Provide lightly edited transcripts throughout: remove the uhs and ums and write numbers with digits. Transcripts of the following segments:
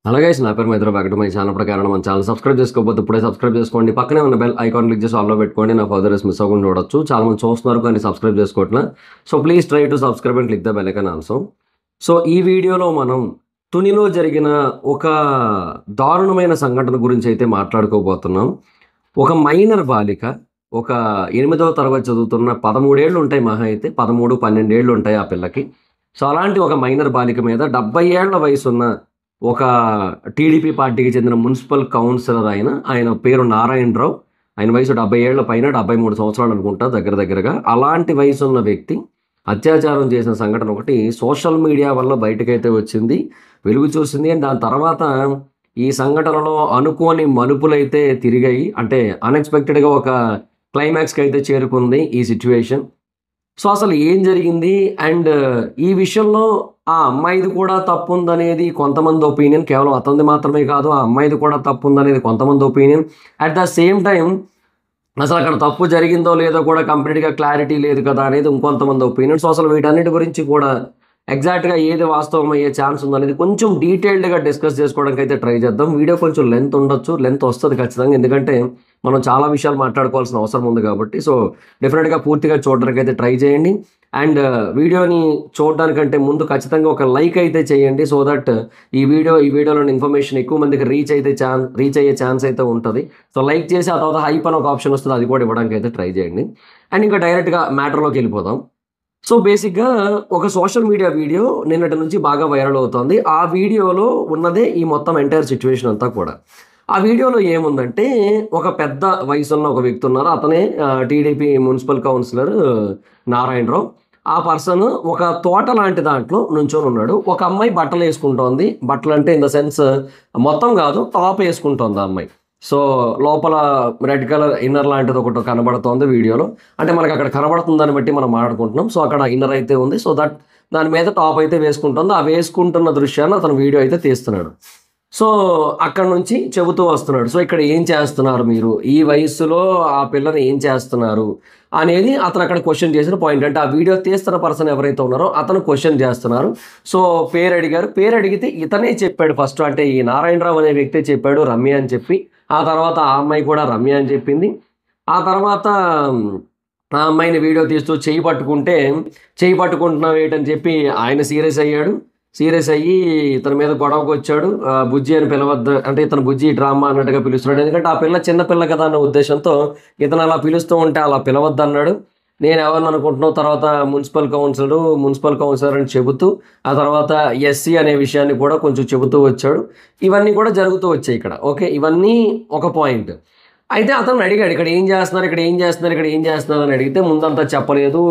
Hello guys, నా పేరు Maitra back to my channel. ప్రకారం మన ఛానల్ సబ్స్క్రైబ్ చేసుకోకపోతే ఇప్పుడే సబ్స్క్రైబ్ చేసుకోండి. పక్కనే ఉన్న బెల్ ఐకాన్ క్లిక్ చేసి ఆల్లో పెట్టుకోండి. నా ఫర్దర్స్ మిస్ అవ్వకుండా చూడొచ్చు. చాలా మంది చూస్తున్నారు కానీ సబ్స్క్రైబ్ చేసుకోవట్లే. So please try to subscribe and click the bell icon also. So ఈ వీడియోలో మనం తునిలో జరిగిన ఒక దారుణమైన సంఘటన గురించి అయితే మాట్లాడుకోబోతున్నాం. ఒక మైనర్ బాలిక, ఒక 8వ తరగతి చదువుతున్న 13 ఏళ్ళు ఉంటాయి, మహా అయితే 13, 12 ఏళ్ళు ఉంటాయి ఆ పిల్లకి. సో అలాంటి ఒక మైనర్ బాలిక మీద 70 ఏళ్ల వయసున్న ఒక టీడీపీ పార్టీకి చెందిన మున్సిపల్ కౌన్సిలర్ ఆయన పేరు నారాయణరావు. ఆయన వయసు 70 ఏళ్ల పైన, 73 సంవత్సరాలు అనుకుంటా దగ్గరగా. అలాంటి వయసు ఉన్న వ్యక్తి అత్యాచారం చేసిన సంఘటన ఒకటి సోషల్ మీడియా వల్ల బయటకైతే వచ్చింది, వెలుగు చూసింది. అండ్ దాని తర్వాత ఈ సంఘటనలో అనుకోని మలుపులైతే తిరిగాయి. అంటే అన్ఎక్స్పెక్టెడ్గా ఒక క్లైమాక్స్కి అయితే చేరుకుంది ఈ సిచ్యువేషన్. సో అసలు ఏం జరిగింది అండ్ ఈ విషయంలో ఆ అమ్మాయిది కూడా తప్పు ఉందనేది కొంతమంది ఒపీనియన్. కేవలం అతనిది మాత్రమే కాదు, ఆ అమ్మాయిది కూడా తప్పు ఉందనేది కొంతమంది opinion. At the same time అసలు అక్కడ తప్పు జరిగిందో లేదో కూడా కంప్లీట్గా క్లారిటీ లేదు కదా అనేది ఇంకొంతమంది ఒపీనియన్. సో అసలు వీటన్నిటి గురించి కూడా ఎగ్జాక్ట్గా ఏది వాస్తవం అయ్యే ఛాన్స్ ఉందనేది కొంచెం డీటెయిల్డ్గా డిస్కస్ చేసుకోవడానికి అయితే ట్రై చేద్దాం. వీడియో కొంచెం లెంత్ ఉండొచ్చు, లెంత్ వస్తుంది ఖచ్చితంగా, ఎందుకంటే మనం చాలా విషయాలు మాట్లాడుకోవాల్సిన అవసరం ఉంది కాబట్టి. సో డెఫినెట్గా పూర్తిగా చూడడానికి అయితే ట్రై చేయండి. అండ్ వీడియోని చూడడానికంటే ముందు ఖచ్చితంగా ఒక లైక్ అయితే చేయండి, సో దట్ ఈ వీడియోలోని ఇన్ఫర్మేషన్ ఎక్కువ మందికి రీచ్ అయ్యే ఛాన్స్ అయితే ఉంటుంది. సో లైక్ చేసి ఆ తర్వాత హైప్ అని ఒక ఆప్షన్ వస్తుంది, అది కూడా ఇవ్వడానికి అయితే ట్రై చేయండి. అండ్ ఇంకా డైరెక్ట్గా మ్యాటర్లోకి వెళ్ళిపోదాం. సో బేసిక్గా ఒక సోషల్ మీడియా వీడియో నిన్నటి నుంచి బాగా వైరల్ అవుతుంది. ఆ వీడియోలో ఉన్నదే ఈ మొత్తం ఎంటైర్ సిచ్యువేషన్ అంతా కూడా. ఆ వీడియోలో ఏముందంటే, ఒక పెద్ద వయసున్న ఒక వ్యక్తి ఉన్నారు, అతనే టీడీపీ మున్సిపల్ కౌన్సిలర్ నారాయణరావు. ఆ పర్సన్ ఒక తోట లాంటి దాంట్లో నుంచొని ఉన్నాడు. ఒక అమ్మాయి బట్టలు వేసుకుంటోంది. బట్టలు అంటే ఇన్ ద సెన్స్ మొత్తం కాదు, టాప్ వేసుకుంటోంది ఆ అమ్మాయి. సో లోపల రెడ్ కలర్ ఇన్నర్ లాంటిది ఒకటి కనబడుతోంది వీడియోలో. అంటే మనకు అక్కడ కనబడుతుందని బట్టి మనం మాట్లాడుకుంటున్నాం. సో అక్కడ ఇన్నర్ అయితే ఉంది, సో దట్ దాని మీద టాప్ అయితే వేసుకుంటుంది. ఆ వేసుకుంటున్న దృశ్యాన్ని అతను వీడియో అయితే తీస్తున్నాడు. సో అక్కడ నుంచి చెబుతూ వస్తున్నాడు, సో ఇక్కడ ఏం చేస్తున్నారు మీరు, ఈ వయస్సులో ఆ పిల్లని ఏం చేస్తున్నారు అనేది అతను అక్కడ క్వశ్చన్ చేసిన పాయింట్. అంటే ఆ వీడియో తీస్తున్న పర్సన్ ఎవరైతే ఉన్నారో అతను క్వశ్చన్ చేస్తున్నారు. సో పేరు అడిగారు. పేరు అడిగితే ఇతనే చెప్పాడు ఫస్ట్, అంటే ఈ నారాయణరావు అనే వ్యక్తి చెప్పాడు రమ్య అని చెప్పి. ఆ తర్వాత ఆ అమ్మాయి కూడా రమ్య అని చెప్పింది. ఆ తర్వాత ఆ అమ్మాయిని వీడియో తీస్తూ చేయి పట్టుకుంటున్నావు ఏంటని చెప్పి ఆయన సీరియస్ అయ్యి ఇతని మీద గొడవకు వచ్చాడు. బుజ్జి అని పిలవద్దు అంటే ఇతను బుజ్జి డ్రామా అన్నట్టుగా పిలుస్తున్నాడు, ఎందుకంటే ఆ పిల్ల చిన్న పిల్ల కదా అన్న ఉద్దేశంతో ఇతను అలా పిలుస్తూ ఉంటే అలా పిలవద్దు అన్నాడు. నేను ఎవరిని అనుకుంటున్నావు, తర్వాత మున్సిపల్ కౌన్సిలర్ అని చెబుతూ ఆ తర్వాత ఎస్సీ అనే విషయాన్ని కూడా కొంచెం చెబుతూ వచ్చాడు. ఇవన్నీ కూడా జరుగుతూ వచ్చాయి ఇక్కడ. ఓకే, ఇవన్నీ ఒక పాయింట్. అయితే అతను అడిగాడు, ఇక్కడ ఏం చేస్తున్నారు అని అడిగితే ముందంతా చెప్పలేదు,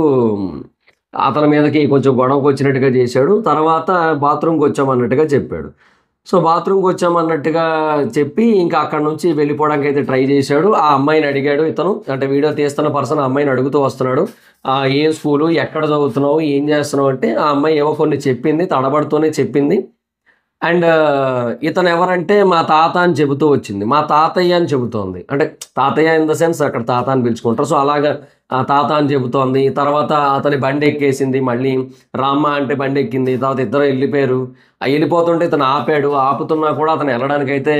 అతని మీదకి కొంచెం గొడవకు వచ్చినట్టుగా చేశాడు. తర్వాత బాత్రూమ్కి వచ్చామన్నట్టుగా చెప్పాడు. సో బాత్రూమ్కి వచ్చామన్నట్టుగా చెప్పి ఇంకా అక్కడ నుంచి వెళ్ళిపోవడానికి అయితే ట్రై చేశాడు. ఆ అమ్మాయిని అడిగాడు ఇతను, అంటే వీడియో తీస్తున్న పర్సన్ ఆ అమ్మాయిని అడుగుతూ వస్తున్నాడు, ఏం స్కూలు, ఎక్కడ చదువుతున్నావు, ఏం చేస్తున్నావు అంటే ఆ అమ్మాయి ఏవో కొన్ని చెప్పింది, తడబడుతూనే చెప్పింది. అండ్ ఇతను ఎవరంటే మా తాత అని చెబుతూ వచ్చింది, మా తాతయ్య అని చెబుతోంది. అంటే తాతయ్య ఇన్ ద సెన్స్ అక్కడ తాత అని పిలుచుకుంటారు. సో అలాగా తాత అని చెబుతోంది. తర్వాత అతని బండి ఎక్కేసింది, మళ్ళీ రామ్మ అంటే బండి ఎక్కింది. తర్వాత ఇద్దరు వెళ్ళిపోయారు. వెళ్ళిపోతుంటే ఇతను ఆపుతున్నా కూడా అతను వెళ్ళడానికి అయితే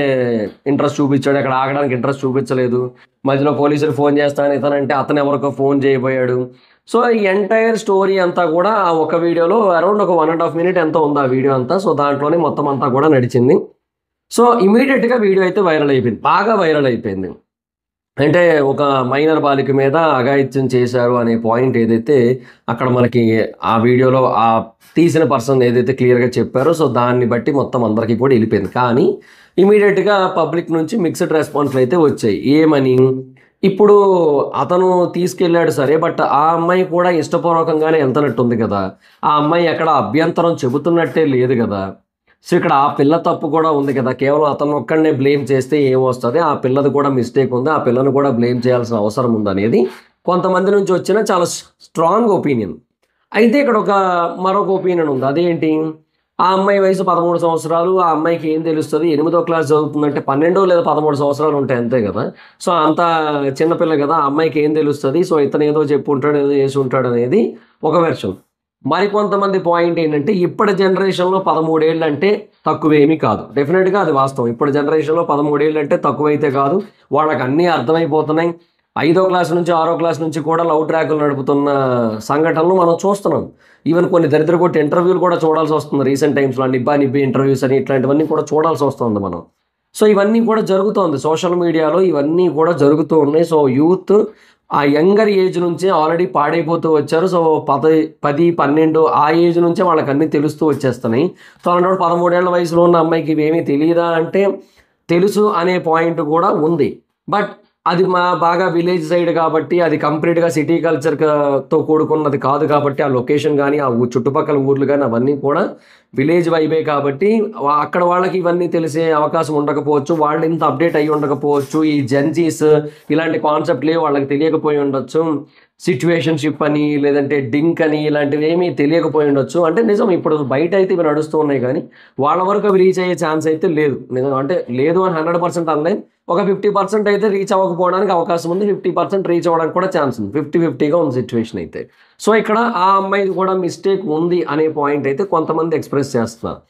ఇంట్రెస్ట్ చూపించాడు, అక్కడ ఆగడానికి ఇంట్రెస్ట్ చూపించలేదు. మధ్యలో పోలీసులు ఫోన్ చేస్తానని ఇతనంటే అతను ఎవరికో ఫోన్ చేయబోయాడు. సో ఈ ఎంటైర్ స్టోరీ అంతా కూడా ఆ ఒక వీడియోలో అరౌండ్ ఒక 1.5 minute ఎంతో ఉంది ఆ వీడియో అంతా. సో దాంట్లోనే మొత్తం అంతా కూడా నడిచింది. సో ఇమీడియట్గా వీడియో అయితే వైరల్ అయిపోయింది, బాగా వైరల్ అయిపోయింది. అంటే ఒక మైనర్ బాలిక మీద అఘాయిత్యం చేశారు అనే పాయింట్ ఏదైతే అక్కడ మనకి ఆ వీడియోలో ఆ తీసిన పర్సన్ ఏదైతే క్లియర్గా చెప్పారో, సో దాన్ని బట్టి మొత్తం అందరికీ కూడా వెళ్ళిపోయింది. కానీ ఇమీడియట్గా పబ్లిక్ నుంచి మిక్స్డ్ రెస్పాన్స్లు అయితే వచ్చాయి. ఏమని, ఇప్పుడు అతను తీసుకెళ్ళాడు సరే, బట్ ఆ అమ్మాయి కూడా ఇష్టపూర్వకంగానే వెళ్తున్నట్టుంది కదా, ఆ అమ్మాయి ఎక్కడ అభ్యంతరం చెబుతున్నట్టే లేదు కదా. సో ఇక్కడ ఆ పిల్ల తప్పు కూడా ఉంది కదా, కేవలం అతను ఒక్కడనే బ్లేమ్ చేస్తే ఏమొస్తుంది, ఆ పిల్లది కూడా మిస్టేక్ ఉంది, ఆ పిల్లను కూడా బ్లేమ్ చేయాల్సిన అవసరం ఉందనేది కొంతమంది నుంచి వచ్చిన చాలా స్ట్రాంగ్ ఒపీనియన్. అయితే ఇక్కడ మరొక ఒపీనియన్ ఉంది. అదేంటి, ఆ అమ్మాయి వయసు 13 సంవత్సరాలు, ఆ అమ్మాయికి ఏం తెలుస్తుంది, 8వ క్లాస్ చదువుతుందంటే 12 లేదా 13 సంవత్సరాలు ఉంటాయి అంతే కదా. సో అంత చిన్నపిల్ల కదా, ఆ అమ్మాయికి ఏం తెలుస్తుంది, సో ఇతను ఏదో చెప్పుంటాడు, ఏదో చేసి ఉంటాడు అనేది ఒక వెర్షన్. మరికొంతమంది పాయింట్ ఏంటంటే, ఇప్పటి జనరేషన్లో 13 ఏళ్ళు అంటే తక్కువేమీ కాదు. డెఫినెట్‌గా అది వాస్తవం. ఇప్పుడు జనరేషన్‌లో 13 ఏళ్ళు అంటే తక్కువైతే కాదు. వాళ్ళకి అన్నీ అర్థమైపోతున్నాయి. 5వ క్లాస్ నుంచి, 6వ క్లాస్ నుంచి కూడా లవ్ ట్రాకులు నడుపుతున్న సంఘటనలు మనం చూస్తున్నాం. ఈవెన్ కొన్ని దరిద్రగొట్టి ఇంటర్వ్యూలు కూడా చూడాల్సొస్తుంది రీసెంట్ టైమ్స్‌లో. నిబ్బా నిబ్బి ఇంటర్వ్యూస్ అని ఇట్లాంటివన్నీ కూడా చూడాల్సొస్తుంది మనం. సో, ఇవన్నీ కూడా జరుగుతోంది. సోషల్ మీడియాలో ఇవన్నీ కూడా జరుగుతూ ఉన్నాయి. సో, యూత్ ఆ యంగర్ ఏజ్ నుంచే ఆల్రెడీ పాడైపోతూ వచ్చారు. సో, 10, 12 ఆ ఏజ్ నుంచే వాళ్ళకన్నీ తెలుస్తూ వచ్చేస్తున్నాయి. సో, అలాంటప్పుడు 13 ఏళ్ల వయసులో ఉన్న అమ్మాయికి ఇవేమీ తెలీదా అంటే, తెలుసు అనే పాయింట్ కూడా ఉంది. బట్ అది బాగా విలేజ్ సైడ్ కాబట్టి, అది కంప్లీట్‌గా సిటీ తో కూడుకున్నది కాదు కాబట్టి, ఆ లొకేషన్ గాని, ఆ చుట్టుపక్కల ఊర్లు గాని అవన్నీ కూడా విలేజ్ వైబే కాబట్టి, అక్కడ వాళ్ళకి ఇవన్నీ తెలిసే అవకాశం ఉండకపోవచ్చు. వాళ్ళు ఇంత అప్డేట్ అయ్యి ఉండకపోవచ్చు. ఈ జెన్‌జీస్ ఇలాంటి కాన్సెప్ట్‌లే వాళ్ళకి తెలియకపోయి ఉండొచ్చు. సిట్యుయేషన్‌షిప్ అని, లేదంటే డింక్ అని ఇలాంటివేమీ తెలియకపోయి ఉండొచ్చు. అంటే నిజం ఇప్పుడు బయట అయితే ఇవి నడుస్తూ ఉన్నాయి గానీ, వాళ్ళ వరకు అవి రీచ్ అయ్యే ఛాన్స్ అయితే లేదు. నిజం అంటే లేదు అని 100% అనలేం. ఒక 50% అయితే రీచ్ అవ్వకపోవడానికి అవకాశం ఉంది. 50% రీచ్ అవ్వడానికి కూడా ఛాన్స్ ఉంది. 50-50గా ఉంది సిట్యుయేషన్ అయితే. సో, ఇక్కడ ఆ అమ్మాయిది కూడా మిస్టేక్ ఉంది అనే పాయింట్ అయితే కొంతమంది ఎక్స్‌ప్రెస్ చేస్తున్నారు.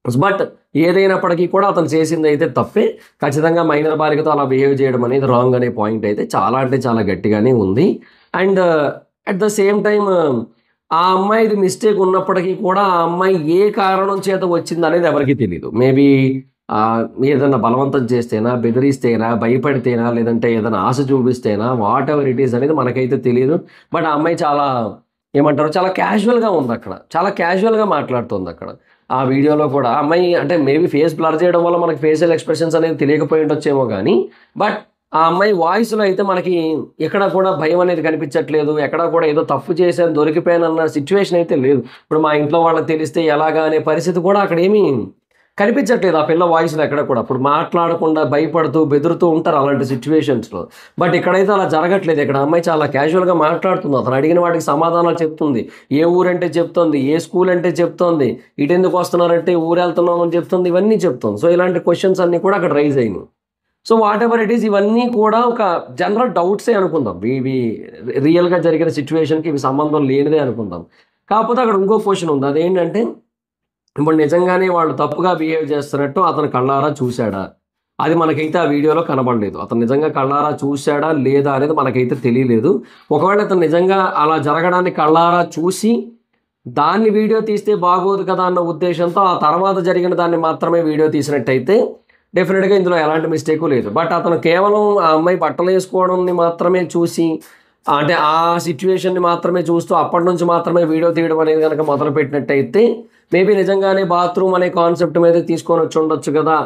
బట్ ఏదైనప్పటికీ కూడా అతను చేసిందైతే తప్పే. ఖచ్చితంగా మైనర్ బాలికతో అలా బిహేవ్ చేయడం అనేది రాంగ్ అనే పాయింట్ అయితే చాలా అంటే చాలా గట్టిగానే ఉంది. And at the same time ఆ అమ్మాయిది మిస్టేక్ ఉన్నప్పటికీ కూడా ఆ అమ్మాయి ఏ కారణం చేత వచ్చిందనేది ఎవరికీ తెలీదు. మేబీ ఏదన్నా బలవంతం చేస్తేనా, బెదిరిస్తేనా, భయపడితేనా, లేదంటే ఏదైనా ఆశ చూపిస్తేనా, వాట్ ఎవర్ ఇట్ ఈస్ అనేది మనకైతే తెలీదు. బట్ ఆ అమ్మాయి చాలా ఏమంటారు చాలా క్యాజువల్‌గా ఉందక్కడ. చాలా క్యాజువల్‌గా మాట్లాడుతుందక్కడ. ఆ వీడియోలో కూడా ఆ అమ్మాయి అంటే మేబీ ఫేస్ బ్లర్ చేయడం వల్ల మనకి ఫేషియల్ ఎక్స్‌ప్రెషన్స్ అనేది తెలియకపోయి ఉండొచ్చేమో గానీ, బట్ ఆ అమ్మాయి వాయిస్‌లో అయితే మనకి ఎక్కడ కూడా భయం అనేది కనిపించట్లేదు. ఎక్కడ కూడా ఏదో తప్పు చేశాను, దొరికిపోయానన్న సిట్యుయేషన్ అయితే లేదు. ఇప్పుడు మా ఇంట్లో వాళ్ళకి తెలిస్తే ఎలాగా అనే పరిస్థితి కూడా అక్కడేమీ కనిపించట్లేదు ఆ పిల్ల వాయిస్‌లో ఎక్కడ కూడా. ఇప్పుడు మాట్లాడకుండా భయపడుతూ, బెదురుతూ ఉంటారు అలాంటి సిట్యుయేషన్స్‌లో. బట్ ఇక్కడైతే అలా జరగట్లేదు. ఇక్కడ అమ్మాయి చాలా క్యాజువల్‌గా మాట్లాడుతుంది. అతను అడిగిన వాటికి సమాధానాలు చెప్తుంది. ఏ ఊరంటే చెప్తోంది, ఏ స్కూల్ అంటే చెప్తోంది, ఇటెందుకు వస్తున్నారంటే ఊరెళ్తున్నాం అని చెప్తుంది. ఇవన్నీ చెప్తుంది. సో, ఇలాంటి క్వెషన్స్ అన్నీ కూడా అక్కడ రైజ్ అయినాయి. So, what ever it is ఇవన్నీ కూడా ఒక జనరల్ డౌట్సే అనుకుందాం. ఇవి రియల్‌గా జరిగిన సిట్యుయేషన్‌కి ఇవి సంబంధం లేనిదే అనుకుందాం. కాకపోతే అక్కడ ఇంకో క్వెషన్ ఉంది. అదేంటంటే ఇప్పుడు నిజంగానే వాళ్ళు తప్పుగా బిహేవ్ చేస్తున్నట్టు అతను కళ్ళారా చూసాడా? అది మనకైతే ఆ వీడియోలో కనబడలేదు. అతను నిజంగా కళ్ళారా చూసాడా? లేదా? అనేది మనకైతే తెలియలేదు. ఒకవేళ అతను నిజంగా అలా జరగడాన్ని కళ్ళారా చూసి, దాన్ని వీడియో తీస్తే బాగోదు కదా అన్న ఉద్దేశంతో ఆ తర్వాత జరిగిన దాన్ని మాత్రమే వీడియో తీసినట్టయితే డెఫినిట్‌గా ఇందులో ఎలాంటి మిస్టేకు లేదు. బట్ అతను కేవలం ఆ అమ్మాయి బట్టలేసుకోవడంని మాత్రమే చూసి, అంటే ఆ సిట్యుయేషన్‌ని మాత్రమే చూస్తూ అప్పటి నుంచి మాత్రమే వీడియో తీయడం అనేది గనక మొదలుపెట్టినట్టయితే మేబీ నిజంగానే బాత్రూమ్ అనే కాన్సెప్ట్ మీద తీసుకొనొచ్చి ఉండొచ్చు గదా!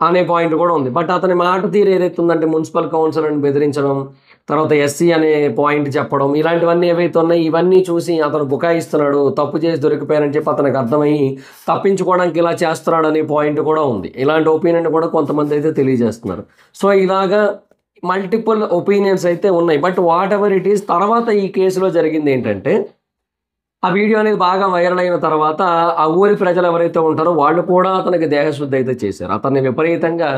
అనే పాయింట్ కూడా ఉంది. బట్ అతని మాట తీరు ఏదైతే ఉందంటే మున్సిపల్ కౌన్సిలర్‌ని బెదిరించడం, తర్వాత ఎస్సీ అనే పాయింట్ చెప్పడం, ఇలాంటివన్నీ ఏవైతే ఉన్నాయో ఇవన్నీ చూసి అతను బుకాయిస్తున్నాడు, తప్పు చేసి దొరికిపోయారని చెప్పి అతనికి అర్థమయ్యి తప్పించుకోవడానికి ఇలా చేస్తున్నాడనే పాయింట్ కూడా ఉంది. ఇలాంటి ఒపీనియన్ కూడా కొంతమంది అయితే తెలియజేస్తున్నారు. సో, ఇలాగా మల్టిపుల్ ఒపీనియన్స్ అయితే ఉన్నాయి. But what ever it is తర్వాత ఈ కేసులో జరిగిందేంటంటే ఆ వీడియో అనేది బాగా వైరల్ అయిన తర్వాత ఆ ఊరి ప్రజలు ఎవరైతే ఉంటారో వాళ్ళు కూడా అతనికి దేహశుద్ధి అయితే చేశారు. అతన్ని విపరీతంగా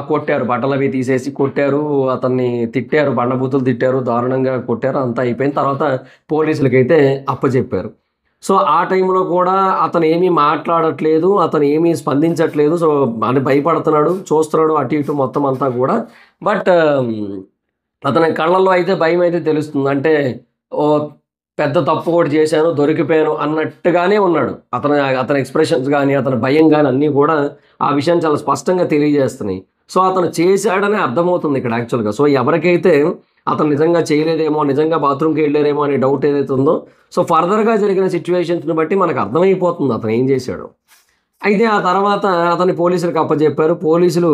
కొట్టారు. బట్టలవి తీసేసి కొట్టారు. అతన్ని తిట్టారు. బండబూతులు తిట్టారు. దారుణంగా కొట్టారు. అంతా అయిపోయిన తర్వాత పోలీసులకైతే అప్పజెప్పారు. సో, ఆ టైంలో కూడా అతను ఏమీ మాట్లాడట్లేదు. అతను ఏమీ స్పందించట్లేదు. సో, అని భయపడుతున్నాడు. చూస్తున్నాడు అటు ఇటు మొత్తం అంతా కూడా. బట్ అతని కళ్ళల్లో అయితే భయమైతే తెలుస్తుంది. అంటే ఓహ్! పెద్ద తప్పు ఒకటి చేశాను, దొరికిపోయాను అన్నట్టుగానే ఉన్నాడు. అతని ఎక్స్‌ప్రెషన్స్ గాని, అతని భయం గాని అన్నీ కూడా ఆ విషయాన్ని చాలా స్పష్టంగా తెలియజేస్తున్నాయి. సో, అతను చేశాడని అర్థమవుతుంది ఇక్కడ యాక్చువల్‌గా. సో, ఎవరికైతే అతను నిజంగా చేయలేదేమో, నిజంగా బాత్రూమ్‌కెళ్ళారేమో అనే డౌట్ ఏదైతే ఉందో, సో, ఫర్దర్‌గా జరిగిన సిట్యుయేషన్స్‌ని బట్టి మనకు అర్థమైపోతుంది అతను ఏం చేశాడో. అయితే ఆ తర్వాత అతన్ని పోలీసులకు అప్పజెప్పారు. పోలీసులు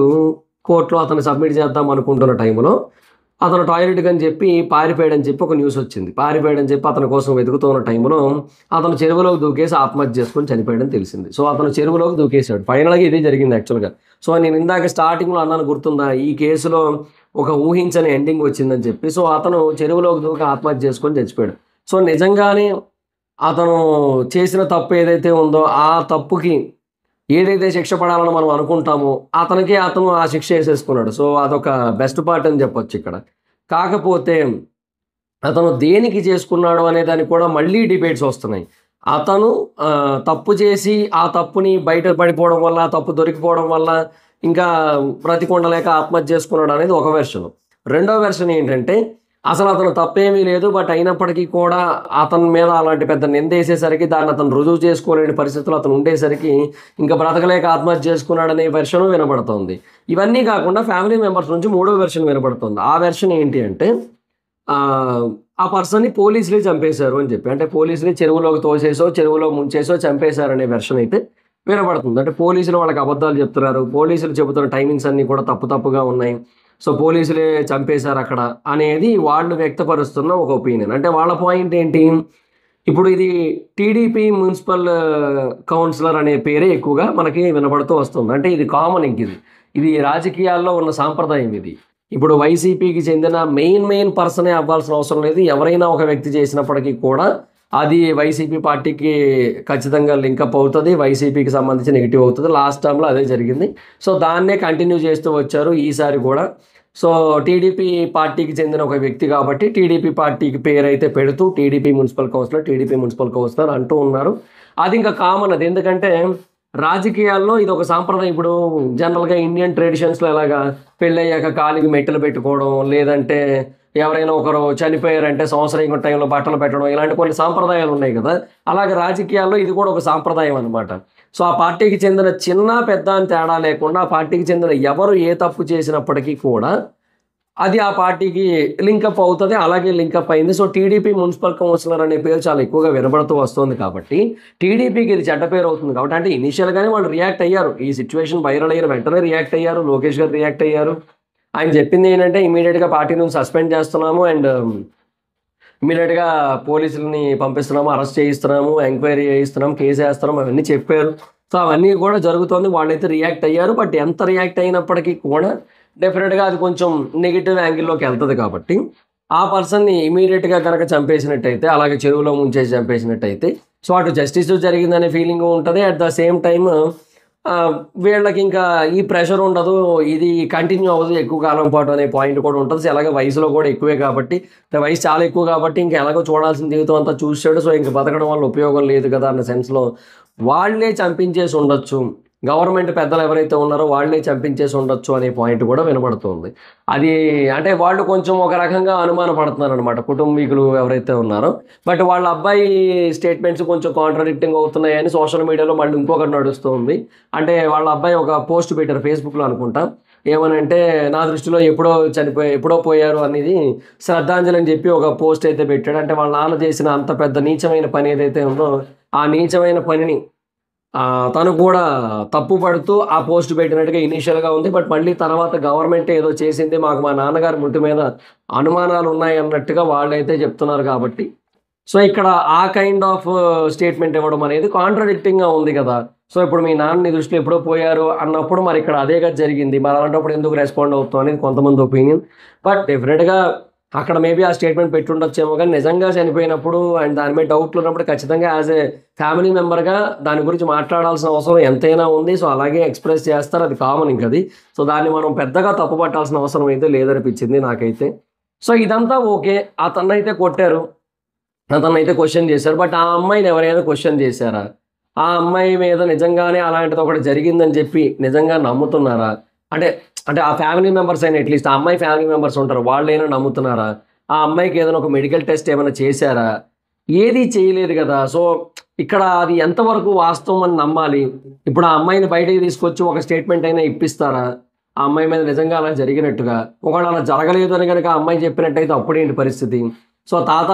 కోర్ట్‌లో అతన్ని సబ్మిట్ చేద్దాం అనుకుంటున్న టైంలో అతను టాయిలెట్‌కని చెప్పి పారిపోయాడని చెప్పి ఒక న్యూస్ వచ్చింది. పారిపోయాడని చెప్పి అతని కోసం వెతుకుతున్న టైంలో అతను చెరువులోకి దూకేసి ఆత్మహత్య చేసుకొని చనిపోయాడని తెలిసింది. సో, అతను చెరువులోకి దూకేశాడు. ఫైనల్‌గా ఇదే జరిగింది యాక్చువల్‌గా. సో, నేను ఇందాక స్టార్టింగ్‌లో అన్నాను గుర్తుందా? ఈ కేసులో ఒక ఊహించని ఎండింగ్ వచ్చిందని చెప్పి. సో, అతను చెరువులోకి దూకి ఆత్మహత్య చేసుకొని చచ్చిపోయాడు. సో, నిజంగానే అతను చేసిన తప్పు ఏదైతే ఉందో ఆ తప్పుకి ఏదైతే శిక్ష పడాలని మనం అనుకుంటామో అతను ఆ శిక్ష ఏసేసుకున్నాడు. సో, అదొక బెస్ట్ పార్ట్ అని చెప్పొచ్చు ఇక్కడ. కాకపోతే అతను దేనికి చేసుకున్నాడు అనే దానికి కూడా మళ్ళీ డిబేట్స్ వస్తున్నాయి. అతను తప్పు చేసి ఆ తప్పుని బయట పడిపోవడం వల్ల, తప్పు దొరికిపోవడం వల్ల ఇంకా బ్రతికుండలేక ఆత్మహత్య చేసుకున్నాడు అనేది ఒక వెర్షను. రెండో వెర్షన్ ఏంటంటే అసలు అతను తప్పేమీ లేదు. బట్ అయినప్పటికీ కూడా అతని మీద అలాంటి పెద్ద నిందేసేసరికి దాన్ని అతను రుజువు చేసుకోలేని పరిస్థితుల్లో అతను ఉండేసరికి ఇంకా బ్రతకలేక ఆత్మహత్య చేసుకున్నాడనే వెర్షను వినబడుతోంది. ఇవన్నీ కాకుండా ఫ్యామిలీ మెంబర్స్ నుంచి మూడో వెర్షన్ వినబడుతుంది. ఆ వెర్షన్ ఏంటి అంటే ఆ పర్సన్‌ని పోలీసులే చంపేశారు అని చెప్పి. అంటే పోలీసులే చెరువులోకి తోసేసో, చెరువులో ముంచేసో చంపేశారనే వెర్షన్ అయితే వినబడుతుంది. అంటే పోలీసులు వాళ్ళకి అబద్ధాలు చెప్తున్నారు. పోలీసులు చెబుతున్న టైమింగ్స్ అన్నీ కూడా తప్పుగా ఉన్నాయి. సో, పోలీసులే చంపేశారక్కడ అనేది వాళ్ళు వ్యక్తపరుస్తున్న ఒక ఒపీనియన్. అంటే వాళ్ళ పాయింట్ ఏంటి? ఇప్పుడు ఇది టీడీపీ మున్సిపల్ కౌన్సిలర్ అనే పేరే ఎక్కువగా మనకి వినబడుతూ వస్తుంది. అంటే ఇది కామన్ ఇంకిది. ఇది రాజకీయాల్లో ఉన్న సాంప్రదాయం ఇది. ఇప్పుడు వైసీపీకి చెందిన మెయిన్ పర్సనే అవ్వాల్సిన అవసరం లేదు. ఎవరైనా ఒక వ్యక్తి చేసినప్పటికీ కూడా అది వైసీపీ పార్టీకి ఖచ్చితంగా లింకప్ అవుతది. వైసీపీకి సంబంధించి నెగెటివ్ అవుతది. లాస్ట్ టైమ్‌లో అదే జరిగింది. సో, దాన్నే కంటిన్యూ చేస్తూ వచ్చారు ఈసారి కూడా. సో, టీడీపీ పార్టీకి చెందిన ఒక వ్యక్తి కాబట్టి టీడీపీ పార్టీకి పేరైతే పెడుతూ టీడీపీ మున్సిపల్ కౌన్సిలర్ అంటూ ఉన్నారు. అది ఇంకా కామన్ అది. ఎందుకంటే రాజకీయాల్లో ఇదొక సాంప్రదాయం. ఇప్పుడు జనరల్‌గా ఇండియన్ ట్రెడిషన్స్‌లో ఎలాగా పెళ్ళయ్యాక కాలికి మెట్టెలు పెట్టుకోవడం, లేదంటే ఎవరైనా ఒకరు చనిపోయారంటే సంవత్సరం టైంలో బట్టలు పెట్టడం, ఇలాంటి కొన్ని సాంప్రదాయాలు ఉన్నాయి కదా! అలాగే రాజకీయాల్లో ఇది కూడా ఒక సాంప్రదాయం అనమాట. సో, ఆ పార్టీకి చెందిన చిన్న, పెద్ద అని తేడా లేకుండా ఆ పార్టీకి చెందిన ఎవరు ఏ తప్పు చేసినప్పటికీ కూడా అది ఆ పార్టీకి లింకప్ అవుతది. అలాగే లింకప్ అయింది. సో, టీడీపీ మున్సిపల్ కౌన్సిలర్ అనే పేరు చాలా ఎక్కువగా వినబడుతూ వస్తుంది కాబట్టి, టీడీపీకి ఇది చెడ్డ పేరు అవుతుంది కాబట్టి, అంటే ఇనీషియల్‌గానే వాళ్ళు రియాక్ట్ అయ్యారు. ఈ సిట్యుయేషన్ వైరల్ అయిన వెంటనే రియాక్ట్ అయ్యారు. లోకేష్ గారు రియాక్ట్ అయ్యారు. ఆయన చెప్పింది ఏంటంటే ఇమ్మీడియేట్‌గా పార్టీ నుంచి సస్పెండ్ చేస్తున్నాము అండ్ ఇమ్మీడియేట్‌గా పోలీసులని పంపిస్తున్నాము, అరెస్ట్ చేయిస్తున్నాము, ఎంక్వైరీ చేయిస్తున్నాము, కేసు ఏస్తున్నాము అవన్నీ చెప్పారు. సో, అవన్నీ కూడా జరుగుతోంది. వాళ్ళైతే రియాక్ట్ అయ్యారు. బట్ ఎంత రియాక్ట్ అయినప్పటికీ కూడా డెఫినిట్‌గా అది కొంచెం నెగెటివ్ యాంగిల్‌లోకి ఎళ్తది కాబట్టి, ఆ పర్సన్‌ని ఇమ్మీడియేట్‌గా గనక చంపేసినట్టయితే, అలాగే చెరువులో ముంచేసి చంపేసినట్టయితే, సో, అటు జస్టిసు జరిగిందనే ఫీలింగు ఉంటది. అట్ ద సేమ్ టైమ్ వీళ్ళకింకా ఈ ప్రెషర్ ఉండదు. ఇది కంటిన్యూ అవ్వదు ఎక్కువ కాలం పాటు అనే పాయింట్ కూడా ఉంటది. సో, ఎలాగో వయసులో కూడా ఎక్కువే కాబట్టి, వయసు చాలా ఎక్కువ కాబట్టి ఇంక ఎలాగో చూడాల్సిన జీవితం అంతా చూసాడు. సో, ఇంక బతకడం వల్ల ఉపయోగం లేదు కదా అన్న సెన్స్‌లో వాళ్ళే చంపించేసి ఉండొచ్చు. గవర్నమెంట్ పెద్దలు ఎవరైతే ఉన్నారో వాళ్ళే చంపించేసి ఉండొచ్చు అనే పాయింట్ కూడా వినబడుతుంది. అది అంటే వాళ్ళు కొంచెం ఒక రకంగా అనుమాన పడుతున్నారనమాట కుటుంబీకులు ఎవరైతే ఉన్నారో. బట్ వాళ్ళ అబ్బాయి స్టేట్మెంట్స్ కొంచెం కాంట్రాడిక్టింగ్ అవుతున్నాయని సోషల్ మీడియాలో మళ్ళీ ఇంకొకటి నడుస్తుంది. అంటే వాళ్ళ అబ్బాయి ఒక పోస్ట్ పెట్టారు ఫేస్‌బుక్‌లో అనుకుంటా. ఏమనంటే నా దృష్టిలో ఎప్పుడో పోయారు అనేది శ్రద్ధాంజలి అని చెప్పి ఒక పోస్ట్ అయితే పెట్టాడు. అంటే వాళ్ళ నాన్న చేసిన అంత పెద్ద నీచమైన పని ఏదైతే ఉందో ఆ నీచమైన పనిని తను కూడా తప్పుపడుతూ ఆ పోస్ట్ పెట్టినట్టుగా ఇనీషియల్‌గా ఉంది. బట్ మళ్ళీ తర్వాత గవర్నమెంటే ఏదో చేసింది. మాకు మా నాన్నగారి మృతి మీద అనుమానాలు ఉన్నాయన్నట్టుగా వాళ్ళైతే చెప్తున్నారు కాబట్టి, సో, ఇక్కడ ఆ కైండ్ ఆఫ్ స్టేట్మెంట్ ఇవ్వడం అనేది కాంట్రాడిక్టింగ్‌గా ఉంది కదా! సో, ఇప్పుడు మీ నాన్న నీ దృష్టిలో ఎప్పుడో పోయారు అన్నప్పుడు మరి ఇక్కడ అదే కదా జరిగింది. మరి అలాంటప్పుడు ఎందుకు రెస్పాండ్ అవుతావు అనేది కొంతమంది ఒపీనియన్. బట్ డెఫినిట్‌గా అక్కడ మేబీ ఆ స్టేట్మెంట్ పెట్టుండొచ్చేమో గానీ నిజంగా చనిపోయినప్పుడు అండ్ దాని మీద డౌట్లు ఉన్నప్పుడు ఖచ్చితంగా యాజ్ ఏ ఫ్యామిలీ మెంబర్‌గా దాని గురించి మాట్లాడాల్సిన అవసరం ఎంతైనా ఉంది. సో, అలాగే ఎక్స్‌ప్రెస్ చేస్తారు. అది కామన్ ఇంకది. సో, దాన్ని మనం పెద్దగా తప్పుపట్టాల్సిన అవసరం అయితే లేదనిపించింది నాకైతే. సో, ఇదంతా ఓకే. అతన్నైతే కొట్టారు. అతన్నైతే క్వెషన్ చేశారు. బట్ ఆ అమ్మాయిని ఎవరైనా క్వెషన్ చేశారా? ఆ అమ్మాయి మీద నిజంగానే అలాంటిదొకటి జరిగిందని చెప్పి నిజంగా నమ్ముతున్నారా? అంటే అంటే ఆ ఫ్యామిలీ మెంబర్స్ అయినా అట్‌లీస్ట్ ఆ అమ్మాయి ఫ్యామిలీ మెంబర్స్ ఉంటారు. వాళ్ళైనా నమ్ముతున్నారా? ఆ అమ్మాయికి ఏదైనా ఒక మెడికల్ టెస్ట్ ఏమైనా చేశారా? ఏది చేయలేదు గదా! సో, ఇక్కడ అది ఎంతవరకు వాస్తవం అని నమ్మాలి? ఇప్పుడు ఆ అమ్మాయిని బయటికి తీసుకొచ్చి ఒక స్టేట్మెంట్ అయినా ఇప్పిస్తారా? ఆ అమ్మాయి మీద నిజంగా అలా జరిగినట్టుగా. ఒకవేళ అలా జరగలేదు అని గనక ఆ అమ్మాయి చెప్పినట్టయితే అప్పుడేంటి పరిస్థితి? సో, తాత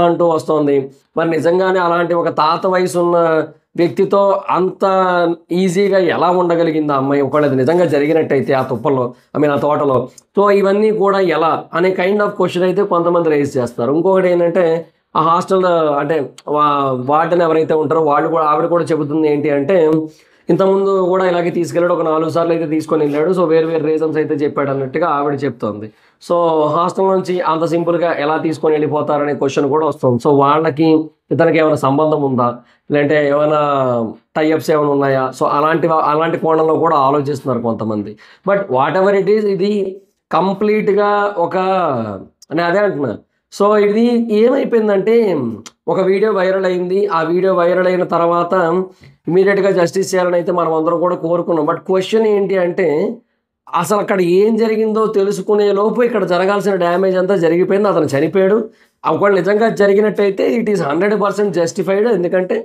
అంటూ వస్తోంది. మరి నిజంగానే అలాంటి ఒక తాత వయసున్న వ్యక్తితో అంత ఈజీగా ఎలా ఉండగలిగింది ఆ అమ్మాయి? ఒకవేళ అది నిజంగా జరిగినట్టయితే ఆ తుప్పల్లో ఆ తోటలో. సో, ఇవన్నీ కూడా ఎలా? అనే కైండ్ ఆఫ్ క్వెషన్ అయితే కొంతమంది రైజ్ చేస్తారు. ఇంకొకటేంటంటే ఆ హాస్టల్ అంటే వార్డెన్ ఎవరైతే ఉంటారో ఆవిడ కూడా చెబుతుంది ఏంటి అంటే, ఇంతకుముందు కూడా ఇలాగే తీసుకెళ్ళాడు. ఒక 4 సార్లు అయితే తీసుకొనెళ్ళాడు. సో, వేరు రీజన్స్ అయితే చెప్పాడన్నట్టుగా ఆవిడ చెప్తోంది. సో, హాస్టల్ నుంచి అంత సింపుల్‌గా ఎలా తీసుకొని వెళ్ళిపోతారనే క్వెషన్ కూడా వస్తుంది. సో, వాళ్ళకి ఇతనికి ఏమైనా సంబంధం ఉందా? లేదంటే ఏమైనా టై అప్స్ ఏమైనా ఉన్నాయా? సో, అలాంటి కోణంలో కూడా ఆలోచిస్తున్నారు కొంతమంది. బట్ వాటెవర్ ఇట్ ఈస్ ఇది కంప్లీట్‌గా ఒక నేను అదే అంటున్నా. సో, ఇది ఏమైపోయిందంటే ఒక వీడియో వైరల్ అయింది. ఆ వీడియో వైరల్ అయిన తర్వాత ఇమ్మీడియట్‌గా జస్టిస్ చేయాలని అయితే మనం అందరం కూడా కోరుకున్నాం. బట్ క్వెషన్ ఏంటి అంటే అసలు అక్కడ ఏం జరిగిందో తెలుసుకునే లోపు ఇక్కడ జరగాల్సిన డ్యామేజ్ అంతా జరిగిపోయింది. అతను చనిపోయాడు. ఒకవేళ నిజంగా జరిగినట్టయితే ఇట్ ఈస్ 100% జస్టిఫైడ్. ఎందుకంటే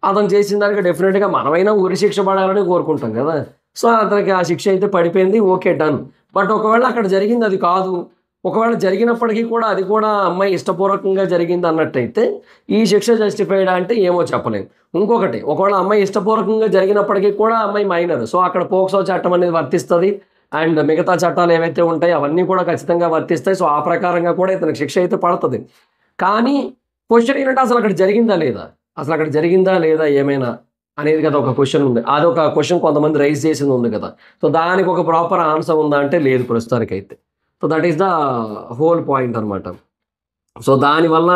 అతను చేసిన దానికి డెఫినిట్‌గా మనమైనా ఉరి శిక్ష పడాలని కోరుకుంటాం కదా! సో, అతనికి ఆ శిక్ష అయితే పడిపోయింది. ఓకే. డన్. బట్ ఒకవేళ అక్కడ జరిగింది అది కాదు. ఒకవేళ జరిగినప్పటికీ కూడా అది కూడా అమ్మాయి ఇష్టపూర్వకంగా జరిగింది అన్నట్టయితే ఈ శిక్ష జస్టిఫైడా అంటే ఏమో చెప్పలేం. ఇంకొకటి ఒకవేళ అమ్మాయి ఇష్టపూర్వకంగా జరిగినప్పటికీ కూడా అమ్మాయి మైనర్. సో, అక్కడ పోక్సో చట్టం అనేది వర్తిస్తది. అండ్ మిగతా చట్టాలు ఏవైతే ఉంటాయో అవన్నీ కూడా ఖచ్చితంగా వర్తిస్తాయి. సో, ఆ ప్రకారంగా కూడా ఇతనికి శిక్ష అయితే పడతది. కానీ క్వెషన్ ఏంటంటే అసలు అక్కడ జరిగిందా లేదా? అసలు అక్కడ జరిగిందా లేదా ఏమైనా అనేది కదా ఒక క్వెషన్ ఉంది. అదొక క్వెషన్ కొంతమంది రైజ్ చేసింది ఉంది కదా! సో, దానికి ఒక ప్రాపర్ ఆన్సర్ ఉందా అంటే లేదు ప్రస్తుతానికైతే. So, that is the whole point అనమాట. సో, దానివల్ల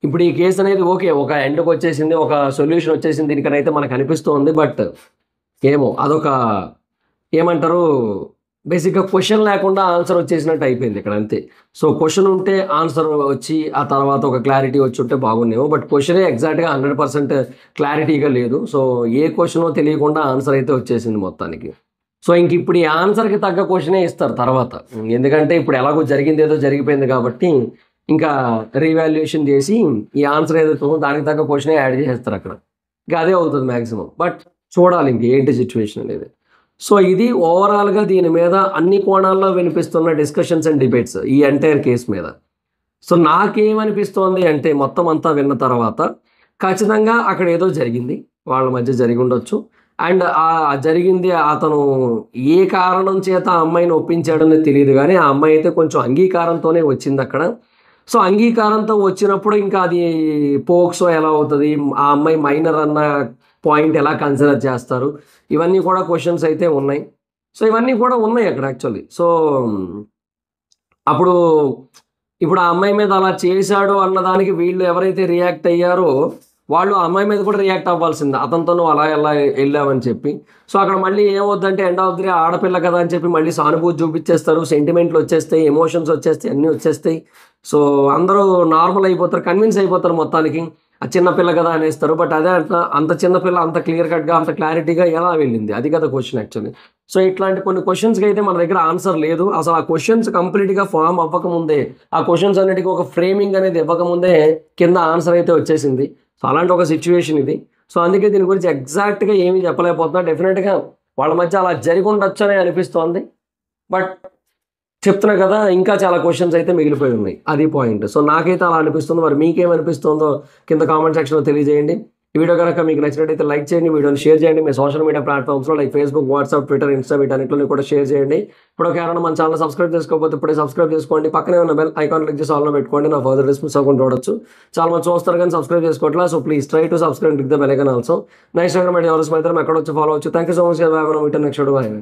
ఇప్పుడు ఈ కేస్ అనేది ఓకే. ఒక ఎండ్‌కొచ్చేసింది. ఒక సొల్యూషన్ వచ్చేసింది దీనికనైతే మనకు అనిపిస్తోంది. బట్ ఏమో అదొక ఏమంటారు బేసిక్‌గా క్వెషన్ లేకుండా ఆన్సర్ వచ్చేసినట్టు అయిపోయింది ఇక్కడ అంతే. సో, క్వెషన్ ఉంటే ఆన్సర్ వచ్చి ఆ తర్వాత ఒక క్లారిటీ వచ్చుంటే బాగుండేమో. బట్ క్వెషనే ఎగ్జాక్ట్‌గా 100% క్లారిటీగా లేదు. సో, ఏ క్వెషనో తెలియకుండా ఆన్సర్ అయితే వచ్చేసింది మొత్తానికి. సో, ఇంక ఇప్పుడు ఈ ఆన్సర్‌కి తగ్గ క్వెషనే ఇస్తారు తర్వాత. ఎందుకంటే ఇప్పుడు ఎలాగో జరిగిందేదో జరిగిపోయింది కాబట్టి ఇంకా రీవాల్యుయేషన్ చేసి ఈ ఆన్సర్ ఏదైతే ఉందో దానికి తగ్గ క్వెషనే యాడ్ చేసేస్తారు అక్కడ. ఇంక అదే అవుతది మాక్సిమం. బట్ చూడాలి ఇంక ఏంటి సిట్యుయేషన్ అనేది. సో, ఇది ఓవరాల్‌గా దీని మీద అన్ని కోణాల్లో వినిపిస్తున్న డిస్కషన్స్ అండ్ డిబేట్స్ ఈ ఎంటైర్ కేస్ మీద. సో, నాకేమనిపిస్తోంది అంటే మొత్తం అంతా విన్న తర్వాత ఖచ్చితంగా అక్కడ ఏదో జరిగింది. వాళ్ళ మధ్య జరిగుండొచ్చు. అండ్ జరిగింది అతను ఏ కారణం చేత ఆ అమ్మాయిని ఒప్పించాడనేది తెలీదు గానీ, ఆ అమ్మాయి అయితే కొంచెం అంగీకారంతోనే వచ్చిందక్కడ. సో, అంగీకారంతో వచ్చినప్పుడు ఇంకా అది పోక్సో ఎలా అవుతది? ఆ అమ్మాయి మైనర్ అన్న పాయింట్ ఎలా కన్సిడర్ చేస్తారు? ఇవన్నీ కూడా క్వెషన్స్ అయితే ఉన్నాయి. సో, ఇవన్నీ కూడా ఉన్నాయి అక్కడ యాక్చువల్లీ. సో, అప్పుడు ఇప్పుడు ఆ అమ్మాయి మీద అలా చేశాడు అన్నదానికి వీళ్ళు ఎవరైతే రియాక్ట్ అయ్యారో వాళ్ళు ఆ అమ్మాయి మీద కూడా రియాక్ట్ అవ్వాల్సిందే. అతనితో నువ్వు అలా ఎలా ఎళ్ళావని చెప్పి. సో, అక్కడ మళ్ళీ ఏమవుద్దంటే ఎండ్ ఆఫ్ ది డే ఆడపిల్ల కదా అని చెప్పి మళ్ళీ సానుభూతి చూపిచ్చేస్తారు. సెంటిమెంట్‌లొచ్చేస్తాయి, ఎమోషన్స్ వచ్చేస్తాయి, అన్నీ వచ్చేస్తాయి. సో, అందరూ నార్మల్ అయిపోతారు. కన్విన్స్ అయిపోతారు మొత్తానికి. ఆ చిన్న పిల్ల కదా అనేస్తారు. బట్ అదే అంత చిన్న పిల్ల అంత క్లియర్ కట్‌గా, అంత క్లారిటీగా ఎలా వెళ్ళింది? అది కదా క్వెషన్ యాక్చువల్లీ. సో, ఇట్లాంటి కొన్ని క్వెషన్స్‌కి అయితే మన దగ్గర ఆన్సర్ లేదు. అసలు ఆ క్వెషన్స్ కంప్లీట్‌గా ఫార్మ్ అవ్వకముందే, ఆ క్వెషన్స్ అన్నిటికి ఒక ఫ్రేమింగ్ అనేది ఇవ్వకముందే కింద ఆన్సర్ అయితే వచ్చేసింది. సో, అలాంటి ఒక సిట్యుయేషన్ ఇది. సో, అందుకే దీని గురించి ఎగ్జాక్ట్‌గా ఏమీ చెప్పలేకపోతున్నా. డెఫినిట్‌గా వాళ్ళ మధ్య అలా జరిగుండొచ్చనే అనిపిస్తోంది. బట్ చెప్తున్నా కదా! ఇంకా చాలా క్వెషన్స్ అయితే మిగిలిపోయి ఉన్నాయి. అది పాయింట్. సో, నాకైతే అలా అనిపిస్తుంది. మరి మీకేమనిపిస్తుందో కింద కామెంట్ సెక్షన్‌లో తెలియజేయండి. ఈ వీడియో గనక మీకు నచ్చినట్టయితే లైక్ చేయండి. వీడియోని షేర్ చేయండి. మీ సోషల్ మీడియా ప్లాట్‌ఫామ్స్‌లో like Facebook, WhatsApp, Twitter, Insta వీటన్నిటిలోని కూడా షేర్ చేయండి. ఇప్పటివరకు ఎవరైనా మన ఛానెల్ సబ్స్క్రైబ్ చేసుకోకపోతే ఇప్పుడే సబ్స్క్రైబ్ చేసుకోండి. పక్కనే ఉన్న బెల్ ఐకాన్ క్లిక్ చేసి ఆల్‌లో పెట్టుకోండి. నా ఫర్దర్ రిస్క్ మిస్ అవ్వకుండా చూడొచ్చు. చాలా మంది చూస్తారు కానీ సబ్స్క్రైబ్ చేసుకోవట్లా. So, please try to subscribe and click the bell icon also. నా ఇన్‌స్టాగ్రామ్ ఐడీ ఎవరు ఎక్కడొచ్చి ఫాలో అవ్వచ్చు. Thank you so much. Bye bye. Meet next video. By.